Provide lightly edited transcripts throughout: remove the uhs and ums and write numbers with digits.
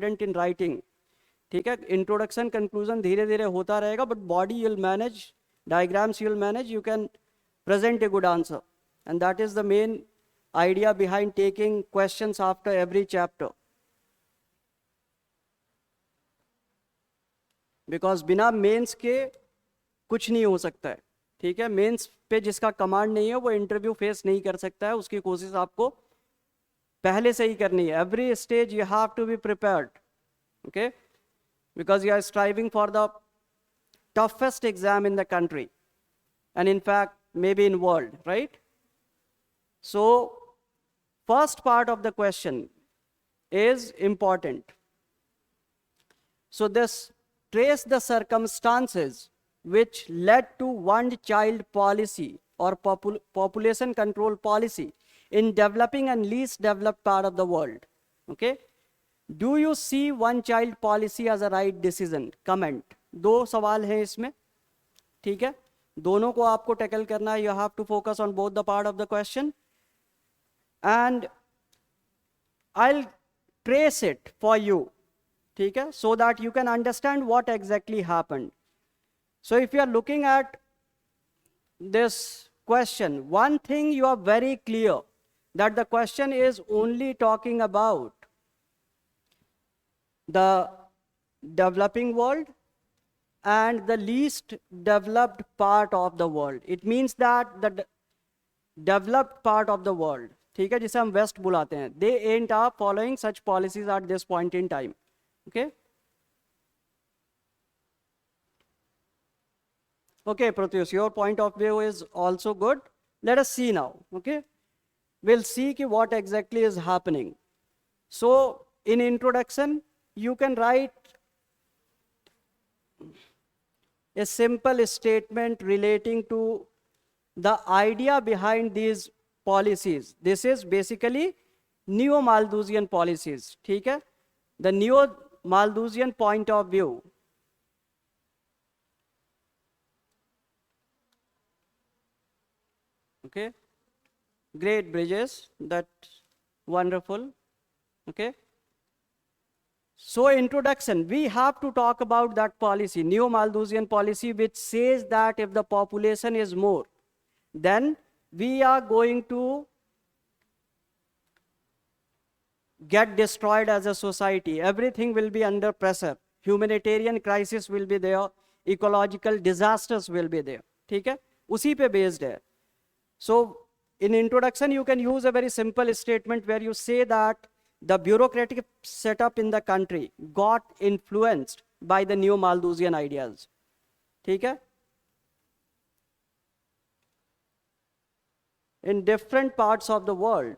Confident in writing, ठीक है. Introduction conclusion धीरे धीरे होता रहेगा, but body you'll manage, diagrams you'll manage, you can present a good answer, and that is the main idea behind taking questions after every chapter, because बिना mains के कुछ नहीं हो सकता है, ठीक है. मेंस पे जिसका कमांड नहीं है वो इंटरव्यू फेस नहीं कर सकता है, उसकी कोशिश आपको पहले से ही करनी है. Every stage you have to be prepared, okay, because you are striving for the toughest exam in the country, and in fact maybe in world, right? So first part of the question is important. So this trace the circumstances which led to one child policy or population control policy in developing and least developed part of the world, okay. Do you see one child policy as a right decision? Comment. दो सवाल हैं इसमें, ठीक है. दोनों को आपको tackle करना है. You have to focus on both the part of the question, and I will trace it for you, ठीक है, so that you can understand what exactly happened. So if you are looking at this question, one thing you are very clear, that the question is only talking about the developing world and the least developed part of the world. It means that the developed part of the world, ठीक है, जिसे हम waste बुलाते हैं, they ain't are following such policies at this point in time, okay. Okay, Pratyush, your point of view is also good. Let us see now, okay. We'll see what exactly is happening. So in introduction you can write a simple statement relating to the idea behind these policies. This is basically neo-Malthusian policies, ठीक है, the neo-Malthusian point of view. Okay, great, Bridges, that's wonderful, okay. So introduction, we have to talk about that policy, neo-Malthusian policy, which says that if the population is more, then we are going to get destroyed as a society. Everything will be under pressure. Humanitarian crisis will be there. Ecological disasters will be there. ठीक है, उसी पे based है. So in introduction you can use a very simple statement where you say that the bureaucratic setup in the country got influenced by the neo-Malthusian ideas, ठीक है. In different parts of the world,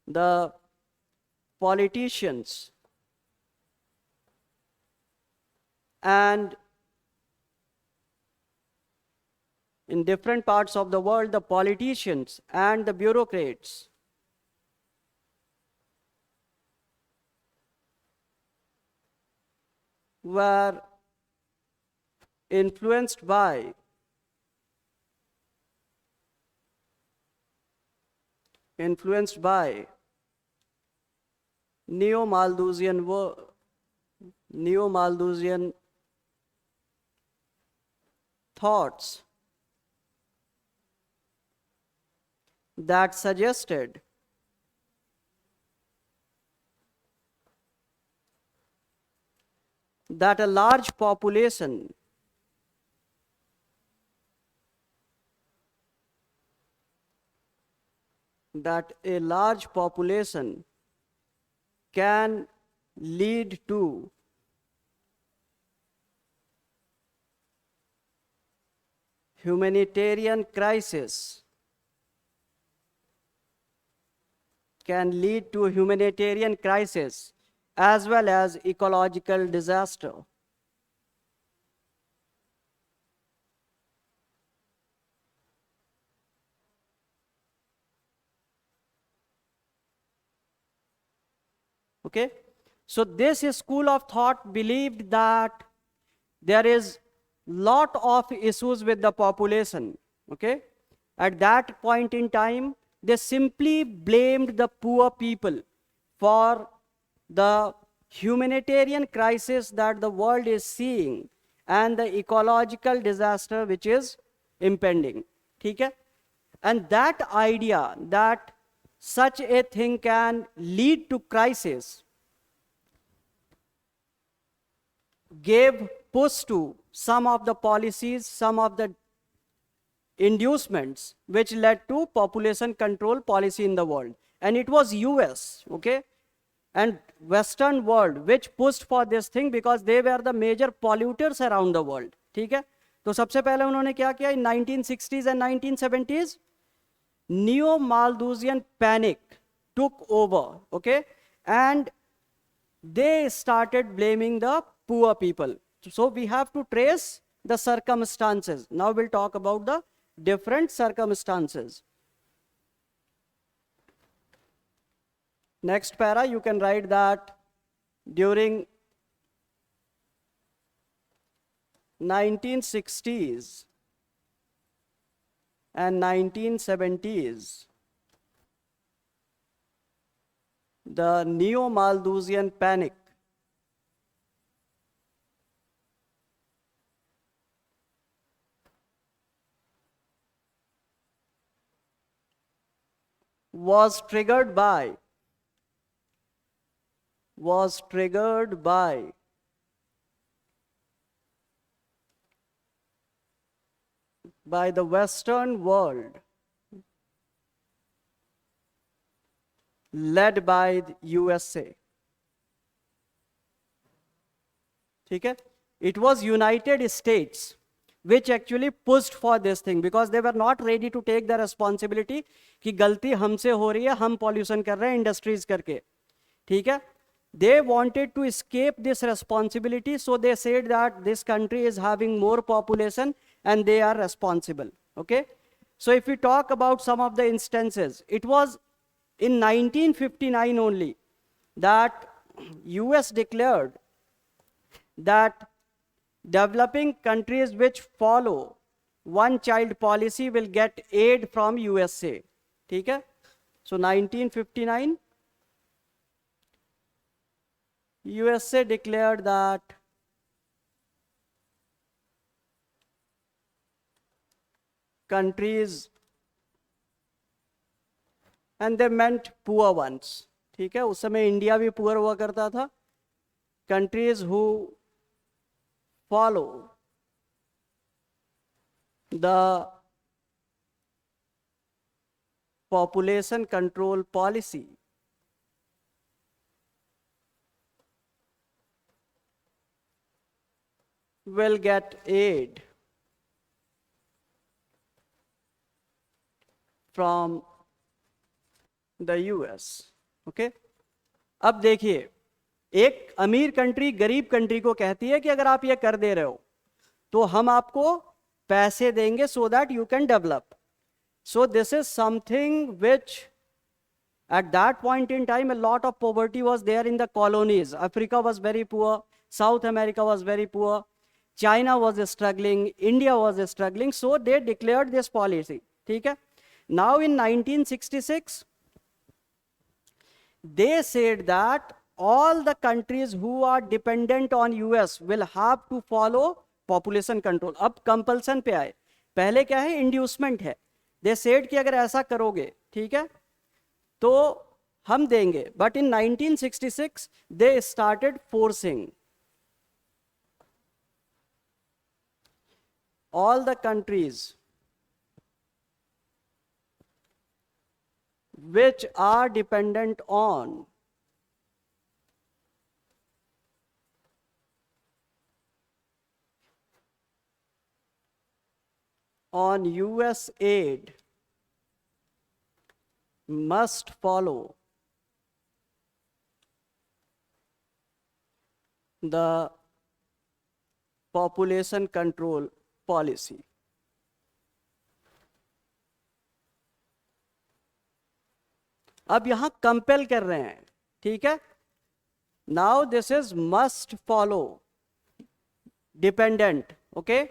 the politicians and in different parts of the world, the politicians and the bureaucrats were influenced by neo-Malthusian thoughts that suggested that a large population can lead to humanitarian crisis, as well as ecological disaster. Okay, so this school of thought believed that there is lot of issues with the population. Okay, at that point in time, they simply blamed the poor people for the humanitarian crisis that the world is seeing and the ecological disaster which is impending. ठीक है? And that idea that such a thing can lead to crisis gave push to some of the policies, some of the inducements which led to population control policy in the world. And it was US, okay, and Western world which pushed for this thing because they were the major polluters around the world. ठीक है? तो सबसे पहले उन्होंने क्या किया in 1960s and 1970s? Neo-Malthusian panic took over, okay, and they started blaming the poor people. So we have to trace the circumstances. Now we'll talk about the different circumstances. Next para, you can write that during 1960s and 1970s, the Neo-Malthusian panic was triggered by the Western world led by the USA. ठीक है? It was United States which actually pushed for this thing because they were not ready to take the responsibility कि गलती हमसे हो रही है, हम pollution कर रहे हैं industries करके. ठीक है? They wanted to escape this responsibility, so they said that this country is having more population and they are responsible. Okay? So if we talk about some of the instances, it was in 1959 only that US declared that developing countries which follow one child policy will get aid from USA. ठीक है? So 1959, USA declared that countries, and they meant poor ones. ठीक है? उस समय India भी poor हुआ करता था. Countries who follow the population control policy will get aid from the US. Okay? अब देखिए, एक अमीर कंट्री गरीब कंट्री को कहती है कि अगर आप ये कर दे रहे हो तो हम आपको पैसे देंगे so that you can develop. So this is something which at that point in time a lot of poverty was there in the colonies. Africa was very poor, South America was very poor, China was struggling, India was struggling, so they declared this policy. ठीक है? Now in 1966 they said that all the countries who are dependent on US will have to follow population control. अब compulsion पे आए. पहले क्या है? Inducement है. They said कि अगर ऐसा करोगे, ठीक है, तो हम देंगे. But in 1966 they started forcing all the countries which are dependent on US aid must follow the population control policy. अब यहां कंपेल कर रहे हैं. ठीक है? Now this is must follow dependent. Okay,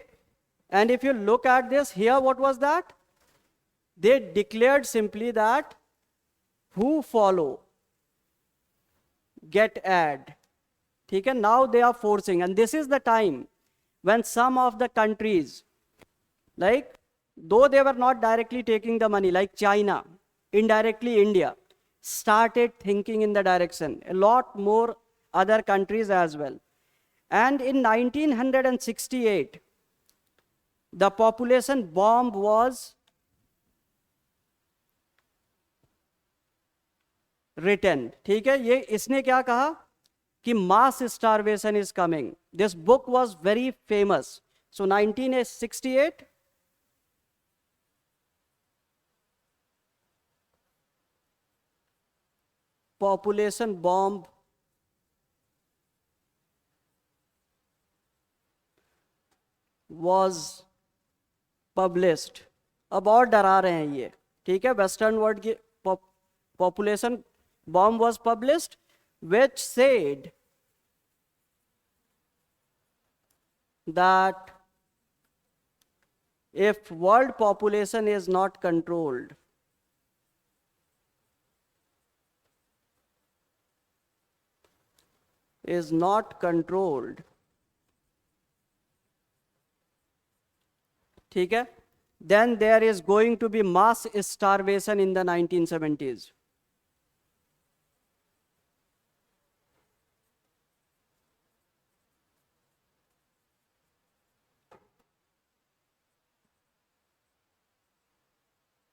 and if you look at this here, what was that? They declared simply that who follow get ad. ठीक है, now they are forcing, and this is the time when some of the countries, like, though they were not directly taking the money, like China, indirectly India started thinking in the direction, a lot more other countries as well. And in 1968 the population bomb was written. ठीक है, ये इसने क्या कहा कि mass starvation is coming. This book was very famous. So 1968 population bomb was published. अब और डरा रहे हैं ये, ठीक है, वेस्टर्न वर्ल्ड की population bomb was published, which said that if world population is not controlled, ठीक है, then there is going to be mass starvation in the 1970s.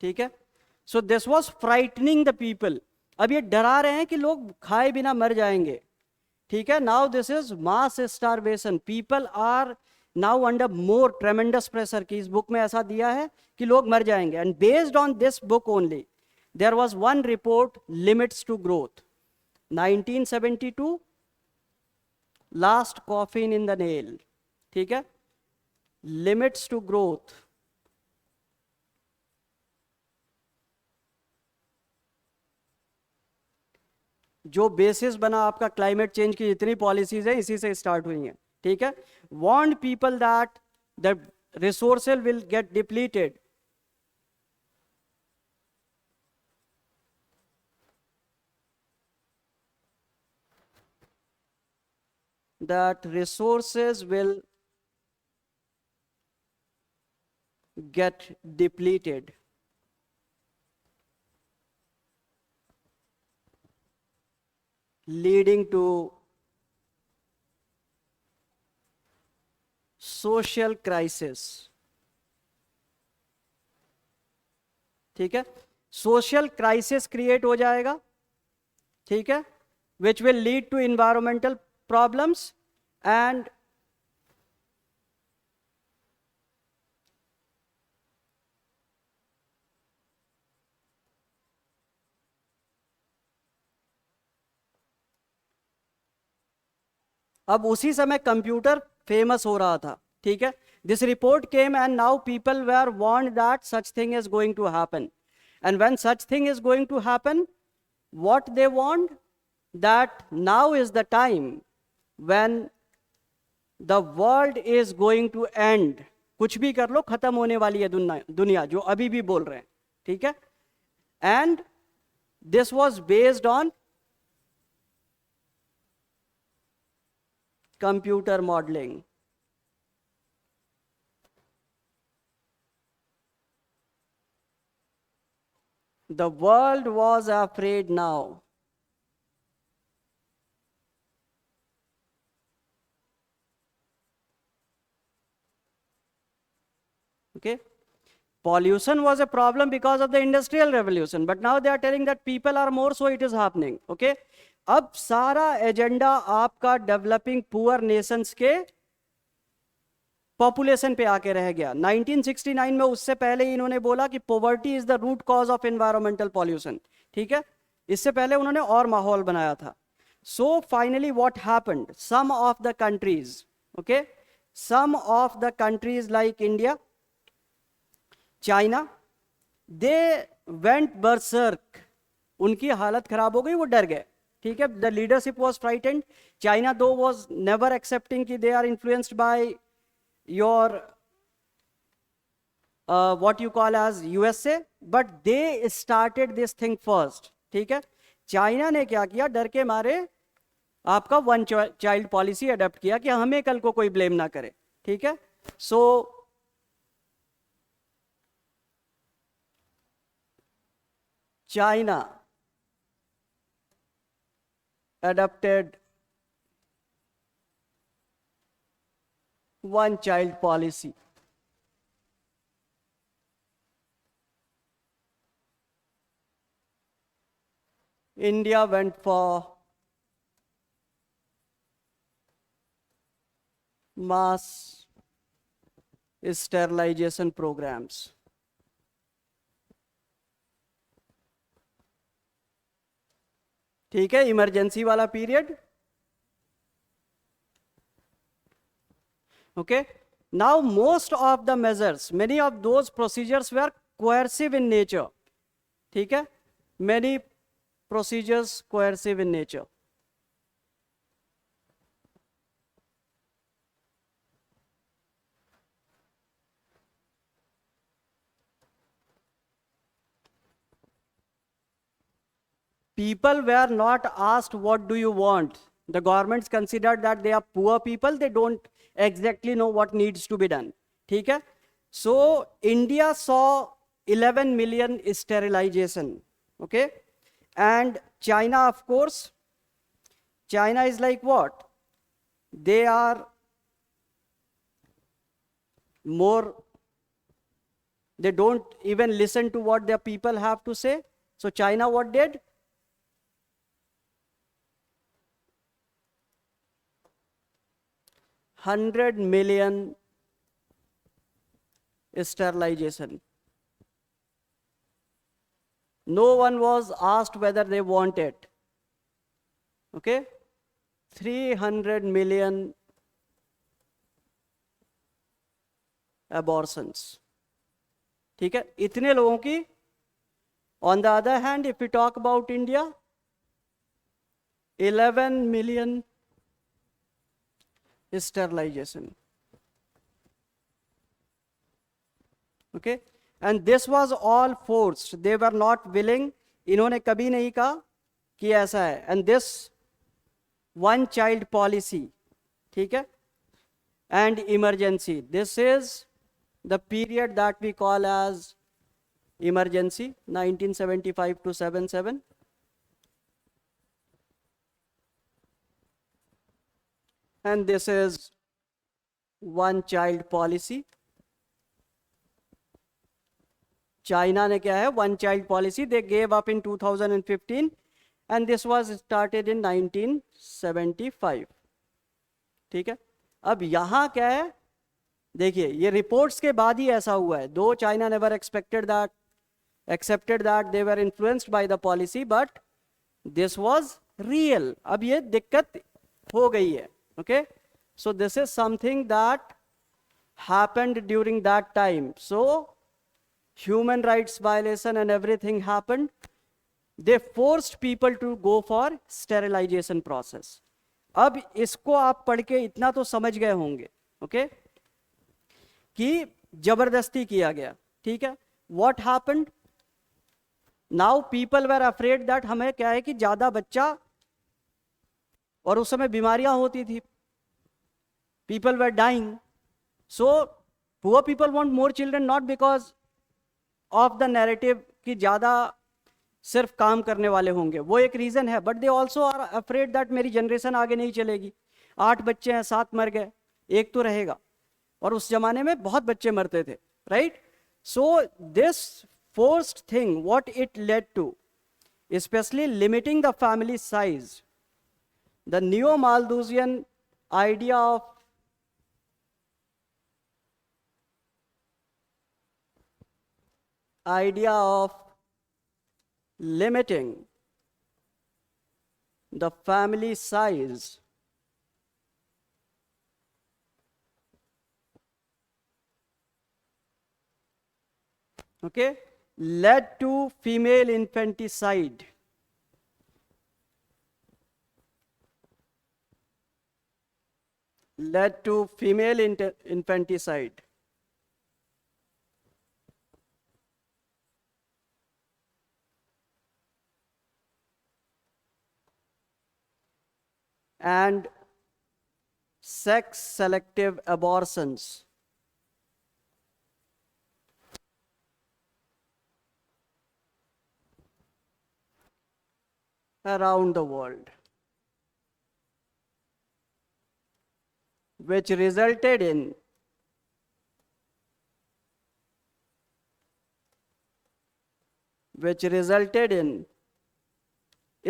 ठीक है, so this was frightening the people. अब ये डरा रहे हैं कि लोग खाए बिना मर जाएंगे. ठीक है, now this is mass starvation. People are now under more tremendous pressure. की इस बुक में ऐसा दिया है कि लोग मर जाएंगे. And based on this book only there was one report, limits to growth, 1972, last coffin in the nail. ठीक है, लिमिट्स टू ग्रोथ. जो बेसिस बना आपका क्लाइमेट चेंज की जितनी पॉलिसीज है इसी से स्टार्ट हुई हैं. ठीक है, warn people that the resources will get depleted. that resources will get depleted. Leading to social crisis. ठीक है, सोशल क्राइसिस क्रिएट हो जाएगा. ठीक है, which will lead to environmental problems and अब उसी समय कंप्यूटर फेमस हो रहा था. ठीक है, this report came and now people were warned that such thing is going to happen. And when such thing is going to happen, what they want, that now is the time when the world is going to end. कुछ भी कर लो, खत्म होने वाली है दुनिया, जो अभी भी बोल रहे हैं. ठीक है, and this was based on computer modeling. The world was afraid now. Okay, pollution was a problem because of the industrial revolution, but now they are telling that people are more, so it is happening. Okay, अब सारा agenda आपका developing poor Nations के population पे आके रह गया. 1969 में, उससे पहले ही इन्होंने बोला कि poverty is the root cause of environmental pollution. ठीक है, इससे पहले उन्होंने और माहौल बनाया था. So finally what happened, some of the countries, okay, some of the countries like India, China, they went berserk. उनकी हालत खराब हो गई, वो डर गए. ठीक है, the leadership was frightened. China though was never accepting कि they are influenced by your what you call as USA, but they started this thing first. ठीक है, चाइना ने क्या किया, डर के मारे आपका वन चाइल्ड पॉलिसी अडॉप्ट किया कि हमें कल को कोई ब्लेम ना करे. ठीक है, so China adopted one child policy. India went for mass sterilization programs. ठीक है, इमरजेंसी वाला period. Okay, now most of the measures, many of those procedures were coercive in nature. ठीक है, many procedures coercive in nature. People were not asked what do you want. The governments considered that they are poor people, they don't exactly know what needs to be done. ठीक है, so India saw 11 million sterilization. Okay, and China, of course, China is like what? They are more, they don't even listen to what their people have to say. So China what did? 100 million sterilization. No one was asked whether they want it. Okay, 300 million abortions. ठीक है, इतने लोगों की. On the other hand, if we talk about India, 11 million sterilization. Okay, and this was all forced. They were not willing. इन्होंने कभी नहीं कहा कि ऐसा है. And this one child policy, ठीक है, and emergency. This is the period that we call as emergency, 1975 to 77. And this is one child policy. China ने क्या है, one child policy. They gave up in 2015 and this was started in 1975. ठीक है, अब यहाँ क्या है, देखिए ये रिपोर्ट्स के बाद ही ऐसा हुआ है. दो China never accepted that they were influenced by the policy, but this was real. अब ये दिक्कत हो गई है. Okay, so this is something that happened during that time. So human rights violation and everything happened. They forced people to go for sterilization process. अब इसको आप पढ़ के इतना तो समझ गए होंगे. Okay, कि जबरदस्ती किया गया. ठीक है, what happened? Now people were afraid that हमें क्या है कि ज्यादा बच्चा, और उस समय बीमारियां होती थी. People were dying. So poor people want more children not because of the narrative कि ज्यादा सिर्फ काम करने वाले होंगे, वो एक रीजन है, but they also are afraid that मेरी जनरेशन आगे नहीं चलेगी. 8 बच्चे हैं, 7 मर गए, एक तो रहेगा. और उस जमाने में बहुत बच्चे मरते थे, right? So this forced thing, what it led to, especially limiting the family size, the neo-Malthusian idea of limiting the family size okay, led to female infanticide. led to female infanticide. And sex selective abortions around the world, which resulted in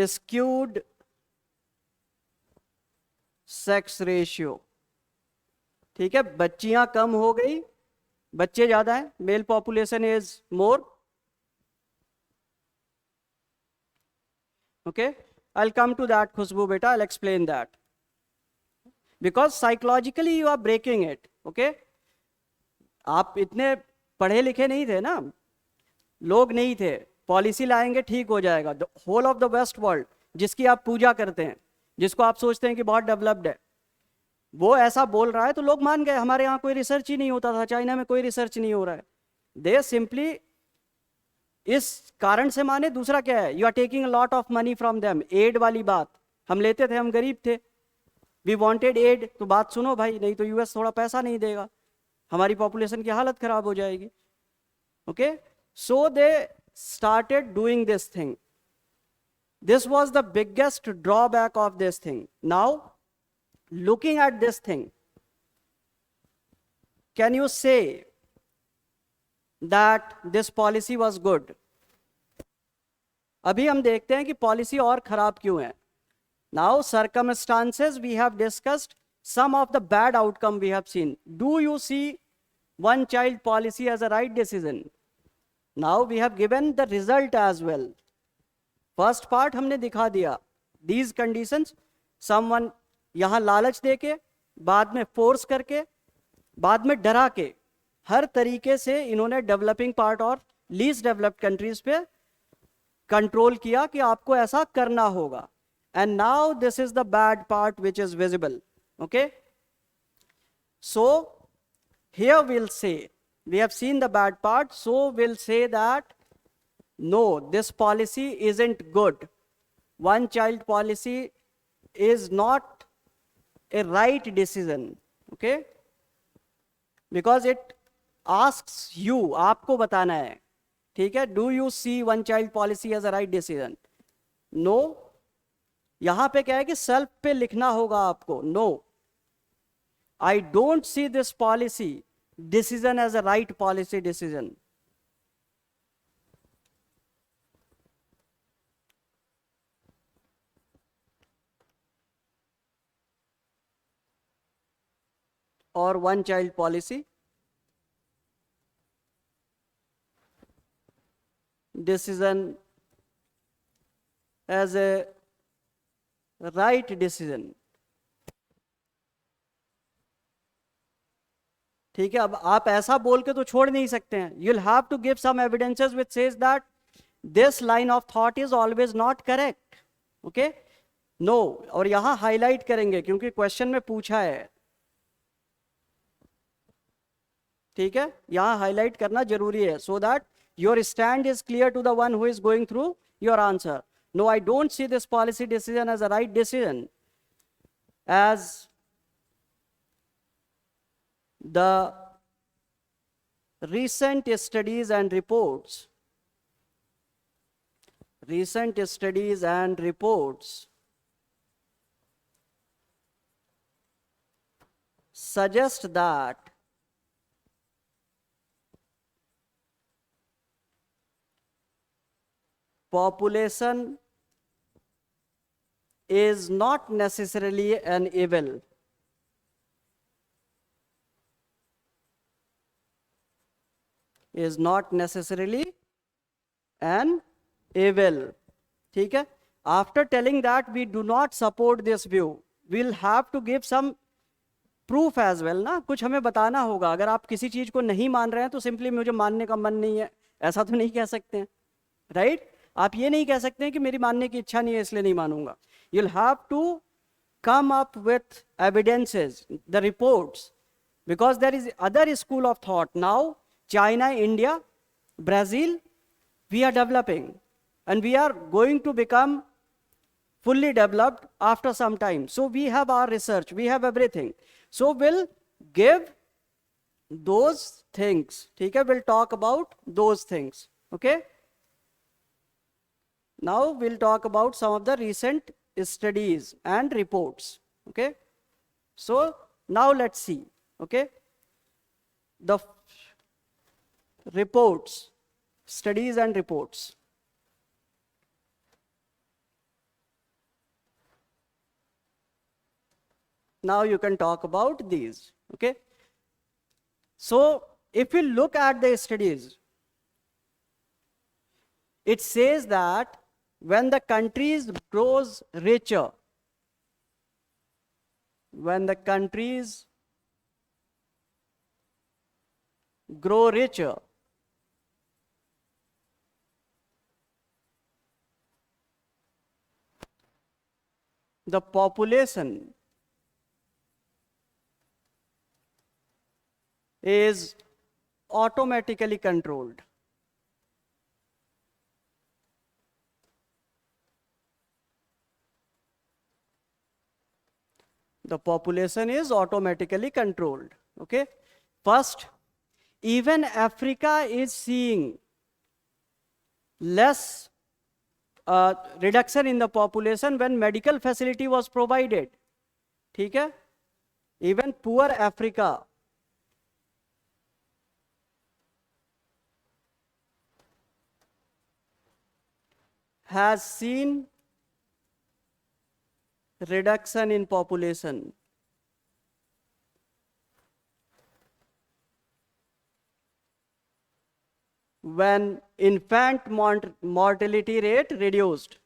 skewed sex ratio. ठीक है, बच्चियां कम हो गई, बच्चे ज्यादा हैं, male population is more. Okay, I will come to that Khushboo बेटा, I will explain that, because psychologically you are breaking it. Okay, आप इतने पढ़े लिखे नहीं थे ना, लोग नहीं थे, पॉलिसी लाएंगे ठीक हो जाएगा. The whole of the west world जिसकी आप पूजा करते हैं, जिसको आप सोचते हैं कि बहुत डेवलप्ड है, वो ऐसा बोल रहा है तो लोग मान गए. हमारे यहाँ कोई रिसर्च ही नहीं होता था, चाइना में कोई रिसर्च नहीं हो रहा है. दे सिंपली इस कारण से माने. दूसरा क्या है, you are taking a lot of money from them. Aid वाली बात हम लेते थे, हम गरीब थे, वी वांटेड एड. तो बात सुनो भाई, नहीं तो यूएस थोड़ा पैसा नहीं देगा, हमारी पॉपुलेशन की हालत खराब हो जाएगी. Okay, so they started doing this thing. This was the biggest drawback of this thing. Now, looking at this thing, can you say that this policy was good? अभी हम देखते हैं कि पॉलिसी और खराब क्यों है. Now, circumstances we have discussed, some of the bad outcome we have seen. Do you see one child policy as a right decision? Now we have given the result as well. First part हमने दिखा दिया, these conditions, someone यहां लालच देके, बाद में force करके, बाद में डरा के, हर तरीके से इन्होंने डेवलपिंग पार्ट और लीस्ट डेवलप्ड कंट्रीज पे कंट्रोल किया कि आपको ऐसा करना होगा. And now this is the bad part which is visible. Okay, so here will say, we have seen the bad part, so will say that no, this policy isn't good. One child policy is not a right decision. Okay, because it asks you, आपको बताना है. ठीक है, do you see one child policy as a right decision? No. यहां पे क्या है कि सेल्फ पे लिखना होगा आपको. No, I don't see this policy decision as a right policy decision. or one child policy decision as a right decision. ठीक है, अब आप ऐसा बोल के तो छोड़ नहीं सकते हैं. you'll have to give some evidences which says that this line of thought is always not correct. okay, no, और यहां हाईलाइट करेंगे क्योंकि क्वेश्चन में पूछा है. ठीक है, यहां हाईलाइट करना जरूरी है, so that your stand is clear to the one who is going through your answer. No, I don't see this policy decision as a right decision, as the recent studies and reports suggest that population is not necessarily an evil. Is not necessarily an evil. ठीक है, after telling that we do not support this view, we'll have to give some proof as well ना. कुछ हमें बताना होगा. अगर आप किसी चीज को नहीं मान रहे हैं तो सिंपली मुझे मानने का मन नहीं है, ऐसा तो नहीं कह सकते हैं, राइट? आप ये नहीं कह सकते हैं कि मेरी मानने की इच्छा नहीं है इसलिए नहीं मानूंगा. you'll have to come up with evidences, the reports, because there is other school of thought. Now, China, India, Brazil, we are developing, and we are going to become fully developed after some time. So we have our research, we have everything. So we'll give those things. Okay, we'll talk about those things. Okay. Now we'll talk about some of the recent studies and reports. Okay. So now let's see. Okay. The reports, studies and reports. Now you can talk about these. Okay. So if we look at the studies, it says that when the countries grows richer, when the countries grow richer, the population is automatically controlled. The population is automatically controlled. Okay. First, even Africa is seeing less reduction in the population when medical facility was provided. ठीक है? Even poor Africa has seen reduction in population. When infant mortality rate reduced.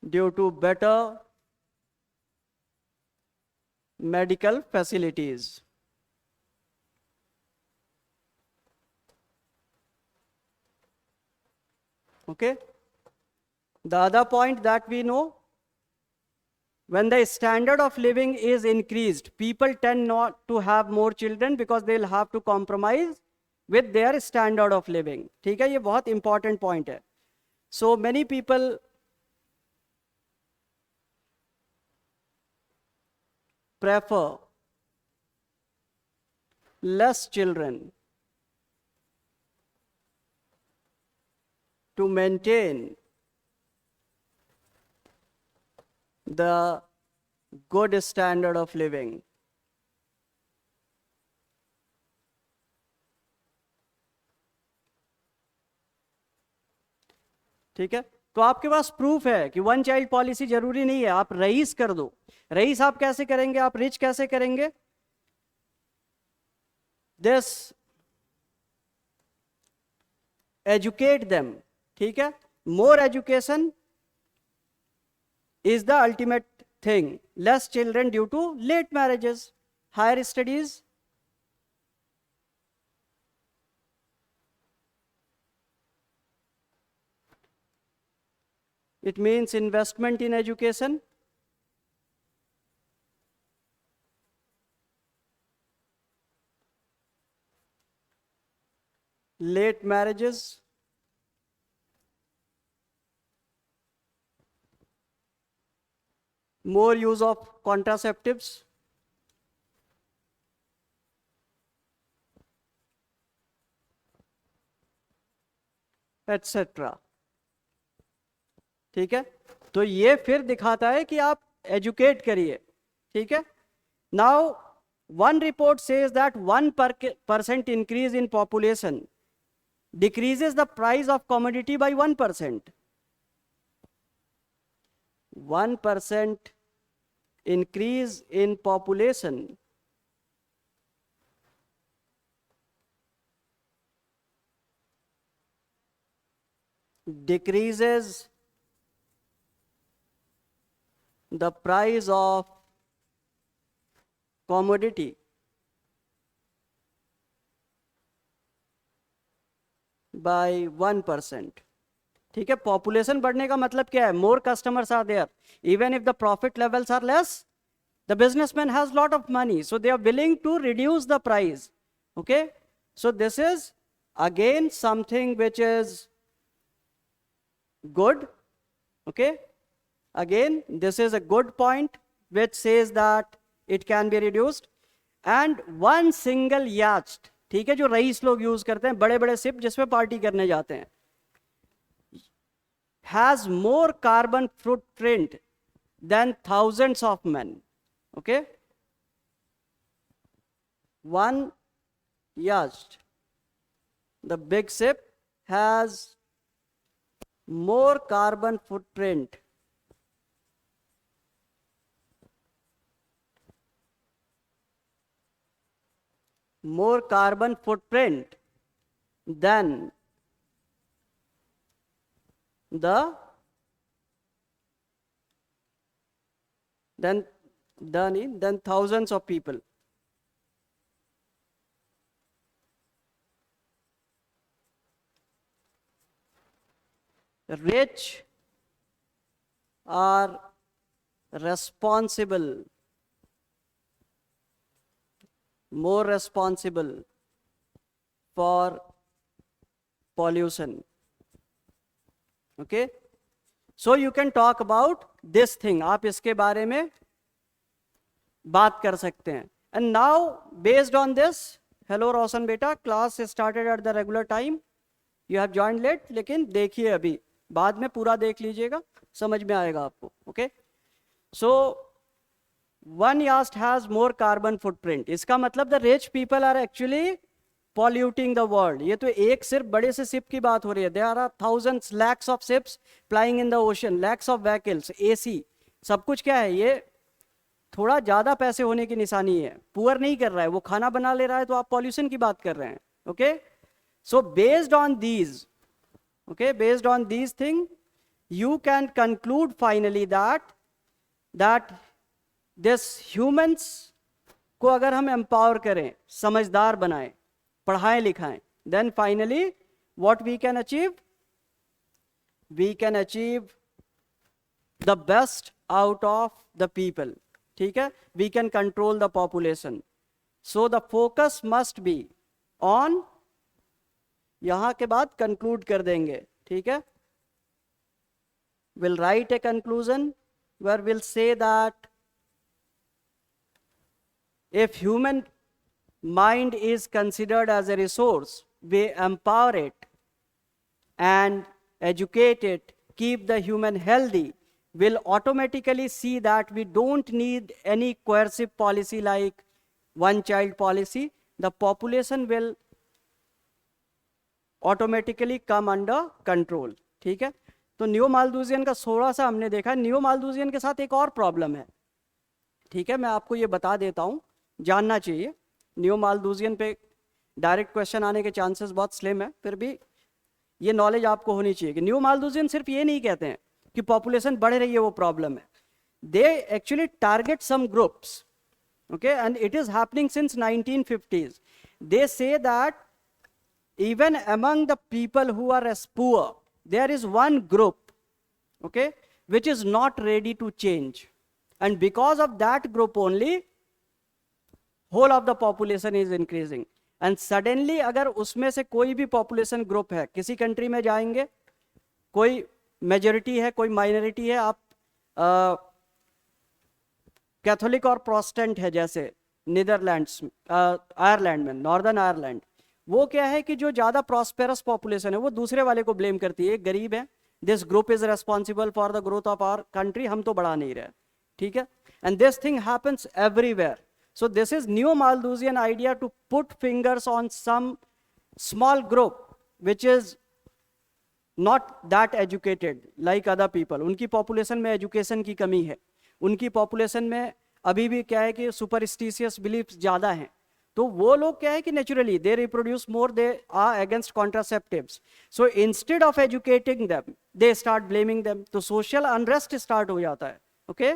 Due to better medical facilities. Okay. The other point that we know, when the standard of living is increased, people tend not to have more children because they'll have to compromise with their standard of living. ठीक है, ये बहुत important point है. So many people prefer less children to maintain the good standard of living. ठीक है, तो आपके पास proof है कि वन चाइल्ड पॉलिसी जरूरी नहीं है, आप रईस कर दो. रईस आप कैसे करेंगे, आप रिच कैसे करेंगे? This educate them. ठीक है, more education is the ultimate thing. Less children due to late marriages, higher studies. It means investment in education. Late marriages. More use of contraceptives. etc. ठीक है, तो ये फिर दिखाता है कि आप एजुकेट करिए. ठीक है. Now one report says that 1% increase in population decreases the price of commodity by 1%. 1% increase in population decreases the price of commodity by 1%। ठीक है, पॉपुलेशन बढ़ने का मतलब क्या है? More customers are there, even if the profit levels are less, the businessman has lot of money, so they are willing to reduce the price. Okay, so this is again something which is good. Okay, again this is a good point which says that it can be reduced. And one single yacht, ठीक है, जो rice लोग use करते हैं, बड़े बड़े ship जिसमें party करने जाते हैं, has more carbon footprint than thousands of men. Okay, one yacht, the big ship, has more carbon footprint than than thousands of people. Rich are responsible, more responsible for pollution. Okay, so you can talk about this thing, आप इसके बारे में बात कर सकते हैं. And now based on this, hello रोशन बेटा, class started at the regular time, you have joined late, लेकिन देखिए अभी बाद में पूरा देख लीजिएगा, समझ में आएगा आपको. ओके, सो वन यास्ट हैज मोर कार्बन फुटप्रिंट, इसका मतलब the rich people are actually polluting the world. ये तो एक सिर्फ बड़े से शिप की बात हो रही है. There are thousands lakhs of ships plying in the ocean, lakhs of vehicles, AC, सब कुछ. क्या है ये? थोड़ा ज्यादा पैसे होने की निशानी है. पुअर नहीं कर रहा है, वो खाना बना ले रहा है, तो आप पॉल्यूशन की बात कर रहे हैं. Okay, so based on these, okay, based on these things, you can conclude finally that this humans को अगर हम empower करें, समझदार बनाएं, पढ़ाएं लिखाएं, then finally what we can achieve? We can achieve the best out of the people. ठीक है, we can control the population. So the focus must be on, यहां के बाद कंक्लूड कर देंगे. ठीक है, will write a conclusion where will say that if human mind is considered as a resource, we empower it and educate it, keep the human healthy, will automatically see that we don't need any coercive policy like one child policy. The population will automatically come under control. ठीक है, तो new मालदूजियन का थोड़ा सा हमने देखा. New मालदूजियन के साथ एक और प्रॉब्लम है. ठीक है, मैं आपको ये बता देता हूँ, जानना चाहिए. न्यू मालदूजियन पे डायरेक्ट क्वेश्चन आने के चांसेस बहुत स्लिम है, फिर भी ये नॉलेज आपको होनी चाहिए कि न्यू मालदूजियन सिर्फ ये नहीं कहते हैं कि पॉपुलेशन बढ़ रही है वो प्रॉब्लम है. They actually target some groups. Okay, and it is happening since 1950s. They say that even among the people who are as poor, there is one group, okay, which is not ready to change, and because of that group only whole of the population is increasing. And suddenly अगर उसमें से कोई भी population group है, किसी country में जाएंगे, कोई मेजोरिटी है, कोई माइनॉरिटी है, आप कैथोलिक और प्रोटेस्टेंट है, जैसे नीदरलैंड्स, आयरलैंड में, नॉर्दर्न आयरलैंड, वो क्या है कि जो ज्यादा प्रॉस्पेरस पॉपुलेशन है वो दूसरे वाले को ब्लेम करती है. गरीब है, this group is responsible for the growth of our country, हम तो बढ़ा नहीं रहे. ठीक है, and this thing happens everywhere. So this is new Malthusian idea to put fingers on some small group which is not that educated like other people. उनकी population में education की कमी है, उनकी पॉपुलेशन में अभी भी क्या है कि सुपरस्टिशियस बिलीफ्स ज्यादा हैं. तो वो लोग क्या है कि naturally they reproduce more, they are against contraceptives. So instead of educating them they start blaming them, तो सोशल अनरेस्ट स्टार्ट हो जाता है. Okay,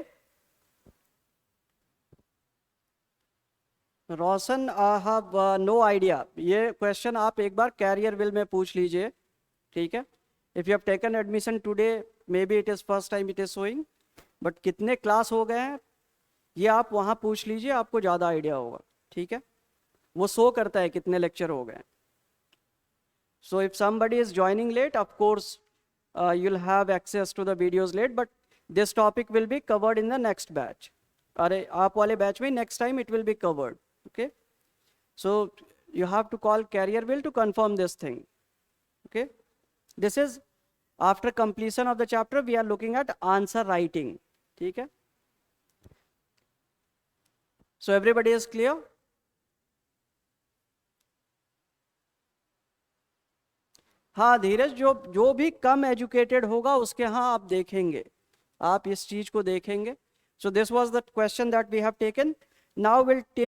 Roshan, I have no idea. ये क्वेश्चन आप एक बार कैरियर विल में पूछ लीजिए. ठीक है. If you have taken admission today, may be it is first time it is showing, but कितने क्लास हो गए हैं ये आप वहाँ पूछ लीजिए, आपको ज़्यादा आइडिया होगा. ठीक है, वो शो करता है कितने लेक्चर हो गए. So if somebody is joining late, of course, you'll have access to the videos late, but this topic will be covered in the next batch. अरे आप वाले batch में next time it will be covered. Okay. So you have to call Careerville to confirm this thing. Okay. This is after completion of the chapter, we are looking at answer writing. ठीक है. So everybody is clear? हाँ धीरज, जो भी कम educated होगा उसके यहाँ आप देखेंगे, आप इस चीज को देखेंगे. So this was the question that we have taken. Now will take